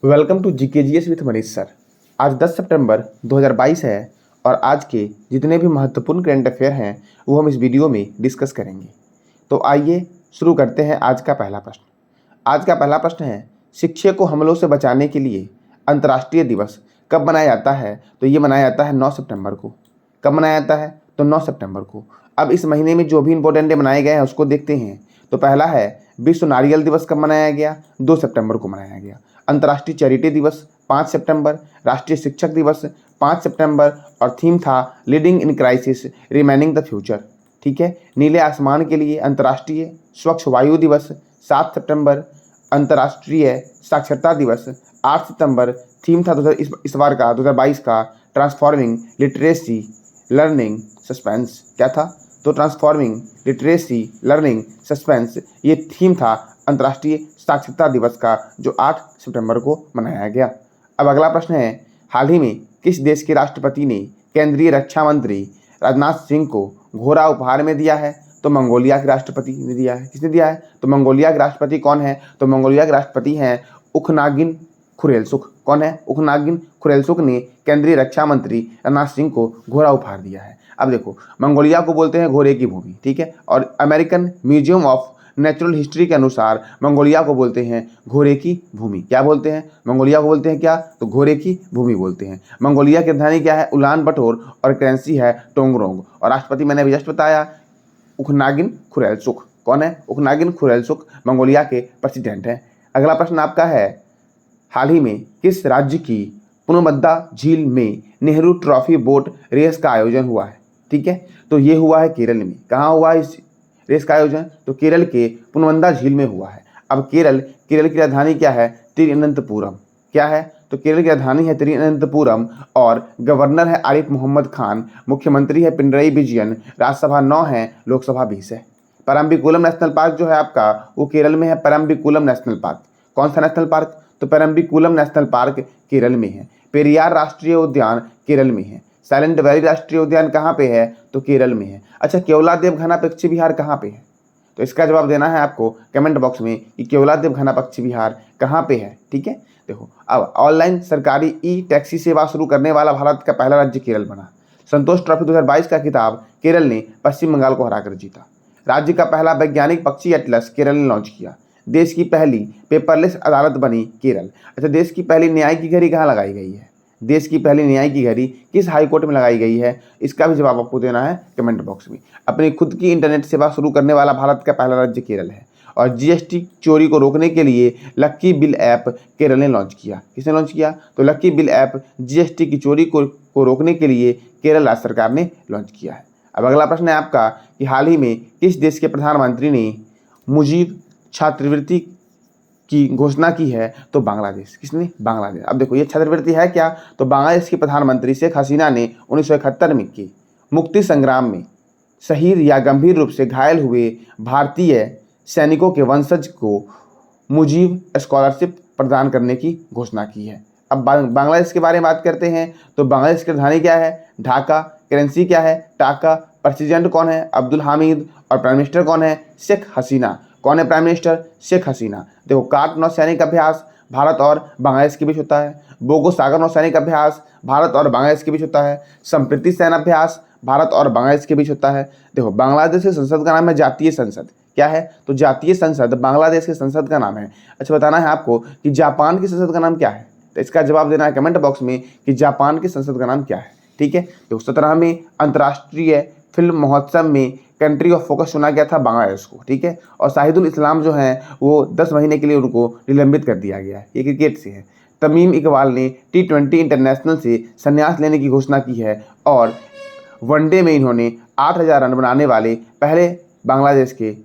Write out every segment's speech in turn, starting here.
Welcome to GKGS with Manish sir. आज 10 सितंबर 2022 है और आज के जितने भी महत्वपूर्ण करंट अफेयर हैं वो हम इस वीडियो में डिस्कस करेंगे। तो आइए शुरू करते हैं आज का पहला प्रश्न। आज का पहला प्रश्न है, शिक्षक को हमलों से बचाने के लिए अंतर्राष्ट्रीय दिवस कब मनाया जाता है? तो ये मनाया जाता है 9 सितंबर को। कब मनाया जाता है? तो 9 सितंबर को। अब इस महीने में जो भी इंपॉर्टेंट डे मनाए गए हैं उसको देखते हैं। तो पहला है विश्व नारियल दिवस कब मनाया गया? 2 सितंबर को मनाया गया। अंतर्राष्ट्रीय चैरिटी दिवस 5 सितंबर, राष्ट्रीय शिक्षक दिवस 5 सितंबर और थीम था leading in crisis remaining the future. ठीक है। नीले आसमान के लिए अंतर्राष्ट्रीय स्वच्छ वायु दिवस 7 सितंबर, अंतर्राष्ट्रीय साक्षरता दिवस 8 सितंबर, थीम था इस बार का 2022 का ट्रांसफॉर्मिंग लिटरेसी लर्निंग सस्पेंस। क्या था? तो ट्रांसफॉर्मिंग लिटरेसी लर्निंग सस्पेंस ये थीम था अंतर्राष्ट्रीय साक्षरता दिवस का, जो 8 सितंबर को मनाया गया। अब अगला प्रश्न है, हाल ही में किस देश के राष्ट्रपति ने केंद्रीय रक्षा मंत्री राजनाथ सिंह को घोड़ा उपहार में दिया है? तो मंगोलिया के राष्ट्रपति ने दिया है। किसने दिया है? तो मंगोलिया के राष्ट्रपति कौन है? तो मंगोलिया के राष्ट्रपति हैं उखनागिन खुरेलसुख। कौन है? उखनागिन खुरेलसुख ने केंद्रीय रक्षा मंत्री राजनाथ सिंह को घोड़ा उपहार दिया है। अब देखो, मंगोलिया को बोलते हैं घोड़े की भूमि। ठीक है। और American museum of natural history के अनुसार मंगोलिया को बोलते हैं घोड़े की भूमि। क्या बोलते हैं? मंगोलिया को बोलते हैं क्या? तो घोड़े की भूमि बोलते हैं। मंगोलिया की राजधानी क्या है? उलान बटोर और करेंसी है टोंगरोंग। और राष्ट्रपति मैंने अभी जस्ट बताया उखनागिन खुरेलसुख। कौन है? उखनागिन खुरेलसुख मंगोलिया के प्रेसिडेंट हैं। अगला प्रश्न आपका है, हाल ही में किस राज्य की पुनमद्दा झील में नेहरू ट्रॉफी बोट रेस का आयोजन हुआ है? ठीक है। तो ये हुआ है केरल में। कहाँ हुआ है इस रेस का आयोजन? तो केरल के पुनमद्दा झील में हुआ है। अब केरल की राजधानी क्या है? तिरुवनंतपुरम। क्या है? तो केरल की राजधानी है तिरुवनंतपुरम और गवर्नर है आरिफ मोहम्मद खान, मुख्यमंत्री है पिनरई विजयन, राज्यसभा 9 है, लोकसभा 20 है। परम्बिकुलम नेशनल पार्क जो है आपका वो केरल में है, परम्बिकुलम नेशनल पार्क। कौन सा नेशनल पार्क? तो परम्बिकुलम नेशनल पार्क केरल में है। पेरियार राष्ट्रीय उद्यान केरल में है। साइलेंट वैली राष्ट्रीय उद्यान कहाँ पे है? तो केरल में है। अच्छा, केवलादेव घना पक्षी विहार कहाँ पे है? तो इसका जवाब देना है आपको कमेंट बॉक्स में कि केवलादेव घना पक्षी विहार कहाँ पे है। ठीक है। देखो, अब ऑनलाइन सरकारी ई टैक्सी सेवा शुरू करने वाला भारत का पहला राज्य केरल बना। संतोष ट्रॉफी 2022 का खिताब केरल ने पश्चिम बंगाल को हराकर जीता। राज्य का पहला वैज्ञानिक पक्षी एटलस केरल ने लॉन्च किया। देश की पहली पेपरलेस अदालत बनी केरल। अच्छा, देश की पहली न्याय की घड़ी कहाँ लगाई गई है? देश की पहली न्याय की घड़ी किस हाई कोर्ट में लगाई गई है? इसका भी जवाब आपको देना है कमेंट बॉक्स में। अपनी खुद की इंटरनेट सेवा शुरू करने वाला भारत का पहला राज्य केरल है। और जीएसटी चोरी को रोकने के लिए लक्की बिल ऐप केरल ने लॉन्च किया। किसने लॉन्च किया? तो लक्की बिल ऐप जीएसटी की चोरी को रोकने के लिए केरल राज्य सरकार ने लॉन्च किया है। अब अगला प्रश्न है आपका कि हाल ही में किस देश के प्रधानमंत्री ने मुजीब छात्रवृत्ति की घोषणा की है? तो बांग्लादेश। किसने? बांग्लादेश। अब देखो, ये छात्रवृत्ति है क्या? तो बांग्लादेश के प्रधानमंत्री शेख हसीना ने 1971 में की मुक्ति संग्राम में शहीद या गंभीर रूप से घायल हुए भारतीय सैनिकों के वंशज को मुजीब स्कॉलरशिप प्रदान करने की घोषणा की है। अब बांग्लादेश के बारे में बात करते हैं। तो बांग्लादेश की राजधानी क्या है? ढाका। करेंसी क्या है? टाका। प्रेसिडेंट कौन है? अब्दुल हामिद। और प्राइम मिनिस्टर कौन है? शेख हसीना। कौन है प्राइम मिनिस्टर? शेख हसीना। देखो, कार्ट नौसैनिक अभ्यास भारत और बांग्लादेश के बीच होता है। बोगो सागर नौसैनिक अभ्यास भारत और बांग्लादेश के बीच होता है। संप्रीति सैन्य अभ्यास भारत और बांग्लादेश के बीच होता है। देखो, बांग्लादेश की संसद का नाम है जातीय संसद। क्या है? तो जातीय संसद बांग्लादेश की संसद का नाम है। अच्छा, बताना है आपको कि जापान की संसद का नाम क्या है? तो इसका जवाब देना है कमेंट बॉक्स में कि जापान की संसद का नाम क्या है। ठीक है। तो 17वें अंतर्राष्ट्रीय फिल्म महोत्सव में कंट्री ऑफ फोकस चुना गया था बांग्लादेश को। ठीक है। और शाहिदुल इस्लाम जो हैं वो 10 महीने के लिए उनको निलंबित कर दिया गया है। ये क्रिकेट से है। तमीम इकबाल ने T20 इंटरनेशनल से संन्यास लेने की घोषणा की है और वनडे में इन्होंने 8000 रन बनाने वाले पहले बांग्लादेश के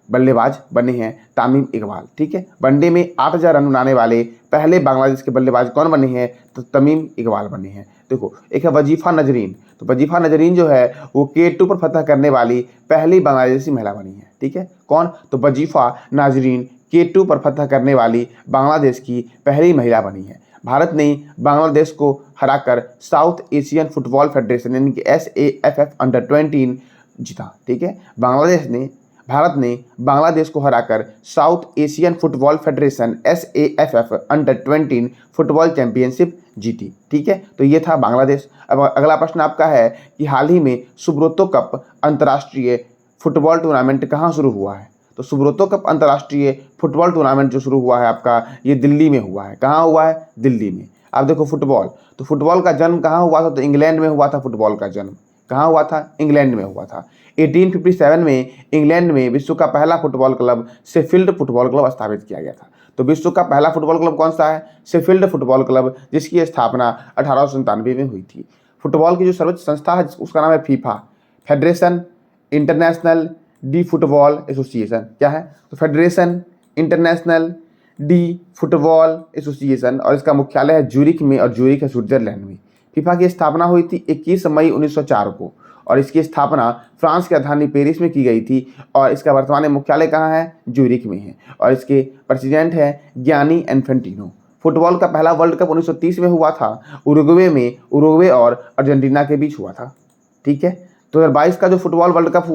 बल्लेबाज बने हैं तमीम इकबाल। ठीक है। वनडे में 8000 रन बनाने वाले पहले बांग्लादेश के बल्लेबाज कौन बने हैं? तो तमीम इकबाल बने हैं। देखो, एक है वजीफा नजरीन। तो वजीफा नजरीन जो है वो K2 पर फतह करने वाली पहली बांग्लादेशी महिला बनी है। ठीक है। कौन? तो वजीफा नाजरीन K2 पर फतह करने वाली बांग्लादेश की पहली महिला बनी है। भारत ने बांग्लादेश को हराकर साउथ एशियन फुटबॉल फेडरेशन यानी कि SAFF अंडर 20 जीता। ठीक है। बांग्लादेश ने भारत ने बांग्लादेश को हराकर South Asian football federation SAFF under twenty football championship जीती। ठीक है, तो ये था बांग्लादेश। अब अगला प्रश्न आपका है कि हाल ही में सुब्रतो कप अंतर्राष्ट्रीय फुटबॉल टूर्नामेंट कहाँ शुरू हुआ है? तो सुब्रतो कप अंतर्राष्ट्रीय फुटबॉल टूर्नामेंट जो शुरू हुआ है आपका, ये दिल्ली में हुआ है। कहाँ हुआ है? दिल्ली में। अब देखो फुटबॉल, तो फुटबॉल का जन्म कहाँ हुआ था? तो इंग्लैंड में हुआ था। फुटबॉल का जन्म कहाँ हुआ था? इंग्लैंड में हुआ था। 1857 में इंग्लैंड में विश्व का पहला football club Sheffield football club स्थापित किया गया था। तो विश्व का पहला फुटबॉल क्लब कौन सा है? शेफील्ड फुटबॉल क्लब, जिसकी स्थापना 1897 में हुई थी। फुटबॉल की जो सर्वोच्च संस्था है उसका नाम है FIFA, federation international D football association. क्या है? तो federation international D football association, और इसका मुख्यालय है ज्यूरिख में, और ज्यूरिख है स्विट्जरलैंड में। फीफा की स्थापना हुई थी 21 मई 1904 को, और इसकी स्थापना फ्रांस की राजधानी पेरिस में की गई थी, और इसका वर्तमान मुख्यालय कहाँ है? ज्यूरिख में है, और इसके प्रेसिडेंट है गियानी इन्फेंटिनो। फुटबॉल का पहला वर्ल्ड कप 1930 में हुआ था, उरुग्वे में, उरुग्वे और अर्जेंटीना के बीच हुआ था। ठीक है, 2022 का जो फुटबॉल वर्ल्ड कप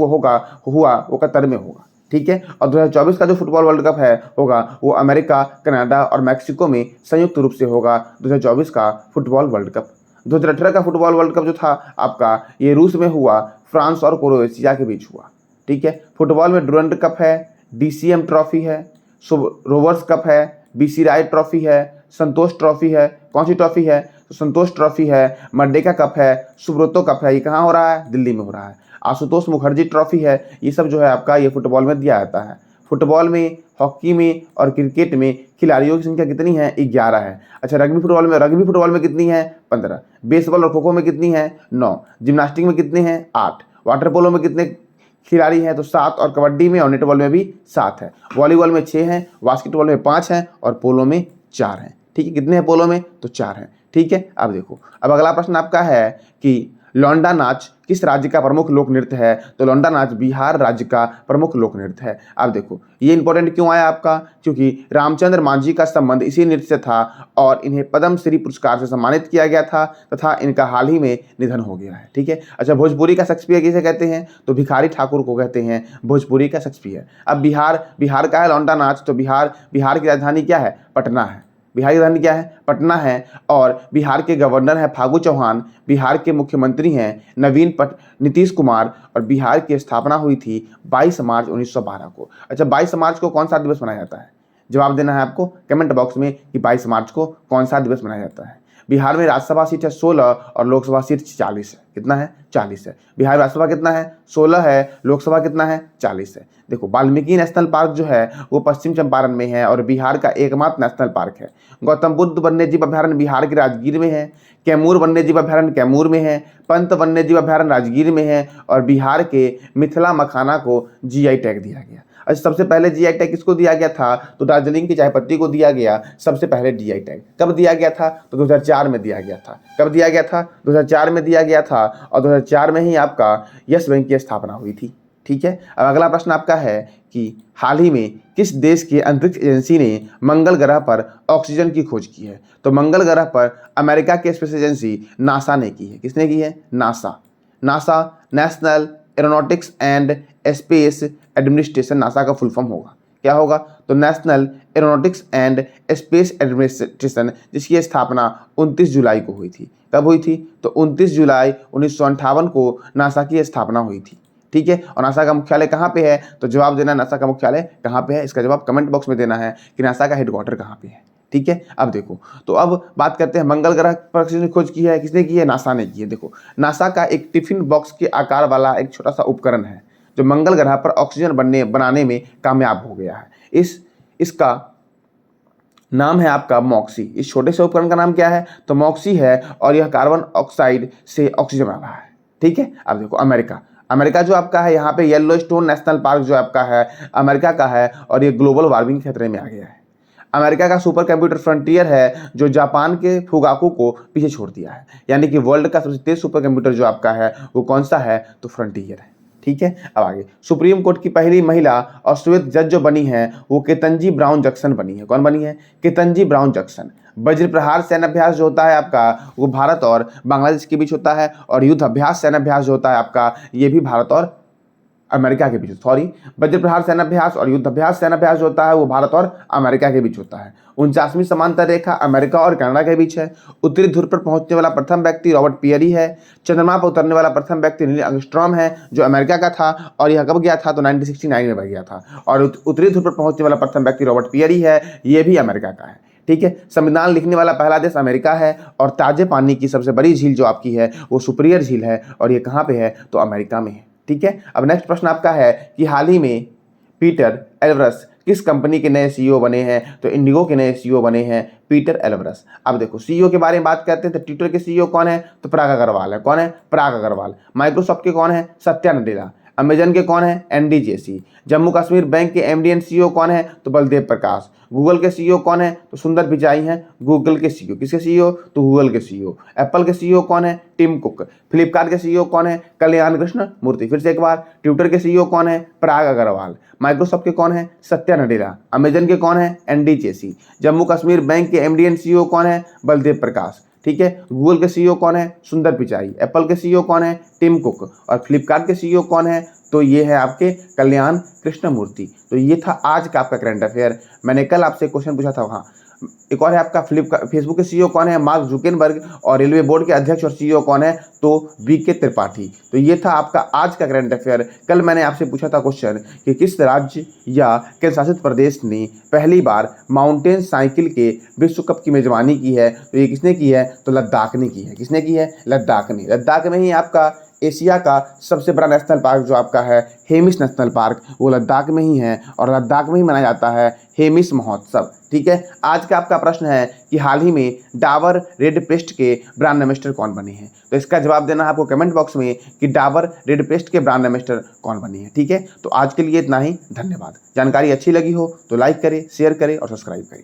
हुआ वो कतर में होगा। ठीक है, और 2024 का जो फुटबॉल वर्ल्ड कप होगा वो अमेरिका, कनाडा और मैक्सिको में संयुक्त रूप से होगा। 2024 का फुटबॉल वर्ल्ड कप। 2018 का फुटबॉल वर्ल्ड कप जो था आपका, ये रूस में हुआ, फ्रांस और क्रोएशिया के बीच हुआ। ठीक है, फुटबॉल में डुरंड कप है, DCM ट्रॉफी है, रोवर्स कप है, BC राय ट्रॉफी है, संतोष ट्रॉफी है। कौन सी ट्रॉफी है? तो संतोष ट्रॉफी है, मर्डेका कप है, सुब्रतो कप है। ये कहाँ हो रहा है? दिल्ली में हो रहा है। आशुतोष मुखर्जी ट्रॉफी है। ये सब जो है आपका, ये फुटबॉल में दिया जाता है। फुटबॉल में, हॉकी में और क्रिकेट में खिलाड़ियों की संख्या कितनी है? 11 है। अच्छा, रग्बी फुटबॉल में कितनी है? 15। बेसबॉल और खो खो में कितनी है? 9। जिम्नास्टिक में कितने हैं? 8। वाटर पोलो में कितने खिलाड़ी हैं? तो 7, और कबड्डी में और नेटबॉल में भी 7 है। वॉलीबॉल में 6 हैं, बास्केटबॉल में 5 हैं, और पोलो में 4 हैं। ठीक है, कितने हैं पोलो में? तो 4 हैं। ठीक है, अब देखो, अब अगला प्रश्न आपका है कि लौंडा नाच किस राज्य का प्रमुख लोक नृत्य है? तो लौंडा नाच बिहार राज्य का प्रमुख लोक नृत्य है। अब देखो, ये इंपॉर्टेंट क्यों आया आपका? क्योंकि रामचंद्र मांझी का संबंध इसी नृत्य से था, और इन्हें पद्मश्री पुरस्कार से सम्मानित किया गया था, तथा इनका हाल ही में निधन हो गया है। ठीक है, अच्छा, भोजपुरी का शेक्सपियर किसे कहते हैं? तो भिखारी ठाकुर को कहते हैं भोजपुरी का शेक्सपियर। अब बिहार का है लौंडा नाच, तो बिहार की राजधानी क्या है? पटना है। बिहार की राजधानी क्या है? पटना है, और बिहार के गवर्नर हैं फागू चौहान, बिहार के मुख्यमंत्री हैं नीतीश कुमार, और बिहार की स्थापना हुई थी 22 मार्च 1912 को। अच्छा, 22 मार्च को कौन सा दिवस मनाया जाता है? जवाब देना है आपको कमेंट बॉक्स में कि 22 मार्च को कौन सा दिवस मनाया जाता है। बिहार में राज्यसभा सीट है 16, और लोकसभा सीट 40 है। कितना है? 40 है। बिहार राज्यसभा कितना है? 16 है। लोकसभा कितना है? 40 है। देखो, वाल्मीकि नेशनल पार्क जो है वो पश्चिम चंपारण में है, और बिहार का एकमात्र नेशनल पार्क है। गौतम बुद्ध वन्यजीव अभ्यारण्य बिहार के राजगीर में है। कैमूर वन्यजीव अभ्यारण्य कैमूर में है। पंत वन्यजीव अभ्यारण्य राजगीर में है, और बिहार के मिथिला मखाना को GI टैग दिया गया। अच्छा, सबसे पहले GI टैग किसको दिया गया था? तो दार्जिलिंग की चाय पत्ती को दिया गया सबसे पहले GI टैग। कब दिया गया था? तो 2004 में दिया गया था। कब दिया गया था? 2004 में दिया गया था, और 2004 में ही आपका यस बैंक की स्थापना हुई थी। ठीक है, अब अगला प्रश्न आपका है कि हाल ही में किस देश की अंतरिक्ष एजेंसी ने मंगल ग्रह पर ऑक्सीजन की खोज की है? तो मंगल ग्रह पर अमेरिका की स्पेस एजेंसी नासा ने की है। किसने की है? NASA. National aeronautics and space administration, NASA का फुल फॉर्म होगा। क्या होगा? तो national aeronautics and space administration, जिसकी स्थापना 29 जुलाई को हुई थी। कब हुई थी? तो 29 जुलाई 1958 को नासा की स्थापना हुई थी। ठीक है, और नासा का मुख्यालय कहाँ पे है? तो जवाब देना नासा का मुख्यालय कहाँ पे है, इसका जवाब कमेंट बॉक्स में देना है कि नासा का हेडक्वार्टर कहाँ पे है। ठीक है, अब देखो, तो अब बात करते हैं मंगल ग्रह पर किसने खोज की है? किसने की है? नासा ने की है। देखो, नासा का एक टिफिन बॉक्स के आकार वाला एक छोटा सा उपकरण है जो मंगल ग्रह पर ऑक्सीजन बनाने में कामयाब हो गया है। इसका नाम है आपका मॉक्सी। इस छोटे से उपकरण का नाम क्या है? तो मॉक्सी है, और यह कार्बन ऑक्साइड से ऑक्सीजन बना रहा है। ठीक है, अब देखो, अमेरिका जो आपका है, यहाँ पे येलोस्टोन नेशनल पार्क जो आपका है अमेरिका का है, और ये ग्लोबल वार्मिंग के खतरे में आ गया है। अमेरिका का सुपर कंप्यूटर फ्रंटियर है जो जापान के फुगाकू को पीछे छोड़ दिया है। यानी कि वर्ल्ड का सबसे तेज सुपर कंप्यूटर जो आपका है वो कौन सा है? तो फ्रंटियर है। ठीक है, अब आगे, सुप्रीम कोर्ट की पहली महिला और श्वेत जज जो बनी है वो केतंजी ब्राउन जैक्सन बनी है। कौन बनी है? केतंजी ब्राउन जैक्सन। वज्र प्रहार सैन्य अभ्यास जो होता है आपका, वो भारत और बांग्लादेश के बीच होता है, और युद्ध अभ्यास सैन्य अभ्यास जो होता है आपका, ये भी भारत और अमेरिका के बीच, सॉरी, वज्रप्रहार सेनाभ्यास और युद्धाभ्यास सेनाभ्यास जो होता है वो भारत और अमेरिका के बीच होता है। 49वीं समांतर रेखा अमेरिका और कनाडा के बीच है। उत्तरी ध्रुव पर पहुंचने वाला प्रथम व्यक्ति रॉबर्ट पियरी है। चंद्रमा पर उतरने वाला प्रथम व्यक्ति नील आर्मस्ट्रॉन्ग है जो अमेरिका का था, और यह कब गया था तो 1969 में गया था। और उत्तरी ध्रुव पर पहुंचने वाला प्रथम व्यक्ति रॉबर्ट पियरी है, ये भी अमेरिका का है। ठीक है, संविधान लिखने वाला पहला देश अमेरिका है, और ताजे पानी की सबसे बड़ी झील जो आपकी है वो सुपीरियर झील है, और ये कहाँ पे है तो अमेरिका में है। ठीक है, अब नेक्स्ट प्रश्न आपका है कि हाल ही में पीटर एल्वरस किस कंपनी के नए सीईओ बने हैं, तो इंडिगो के नए सीईओ बने हैं पीटर एल्वरस। अब देखो सीईओ के बारे में बात करते हैं तो ट्विटर के सीईओ कौन है तो पराग अग्रवाल है। कौन है? पराग अग्रवाल। माइक्रोसॉफ्ट के कौन है? सत्या नडेला। अमेजन के कौन है? एनडी जेसी। जम्मू कश्मीर बैंक के एमडी एंड सीईओ कौन है तो बलदेव प्रकाश। गूगल के सीईओ कौन है तो सुंदर पिचाई हैं गूगल के सीईओ। किसके सीईओ तो गूगल के सीईओ। एप्पल के सीईओ कौन है? Tim cook. फ्लिपकार्ट के सीईओ कौन है? कल्याण कृष्ण मूर्ति। फिर से एक बार, ट्विटर के सीईओ कौन है? पराग अग्रवाल। माइक्रोसॉफ्ट के कौन है? सत्या नडेला। अमेजन के कौन है? एनडी जेसी। जम्मू कश्मीर बैंक के एमडी एंड सीईओ कौन है? बलदेव प्रकाश। ठीक है, गूगल के सीईओ कौन है? सुंदर पिचाई। एप्पल के सीईओ कौन है? Tim Cook. और फ्लिपकार्ट के सीईओ कौन है तो ये है आपके कल्याण कृष्ण मूर्ति। तो ये था आज का आपका करंट अफेयर। मैंने कल आपसे क्वेश्चन पूछा था वहाँ। एक और है आपका फेसबुक के सीईओ कौन है? मार्क जुकेनबर्ग। और रेलवे बोर्ड के अध्यक्ष और सीईओ कौन है तो वीके त्रिपाठी। तो ये था आपका आज का करंट अफेयर। कल मैंने आपसे पूछा था क्वेश्चन कि किस राज्य या केंद्र शासित प्रदेश ने पहली बार माउंटेन साइकिल के विश्व कप की मेजबानी की है, तो ये किसने की है तो लद्दाख ने की है। किसने की है? लद्दाख ने। लद्दाख में ही आपका एशिया का सबसे बड़ा नेशनल पार्क जो आपका है हेमिस नेशनल पार्क, वो लद्दाख में ही है, और लद्दाख में ही मनाया जाता है हेमिस महोत्सव। ठीक है, आज का आपका प्रश्न है कि हाल ही में डाबर रेड पेस्ट के ब्रांड एम्बेसडर कौन बने हैं, तो इसका जवाब देना है आपको कमेंट बॉक्स में कि डाबर रेड पेस्ट के ब्रांड एम्बेसडर कौन बने हैं। ठीक है, तो आज के लिए इतना ही। धन्यवाद। जानकारी अच्छी लगी हो तो लाइक करें, शेयर करें और सब्सक्राइब करें।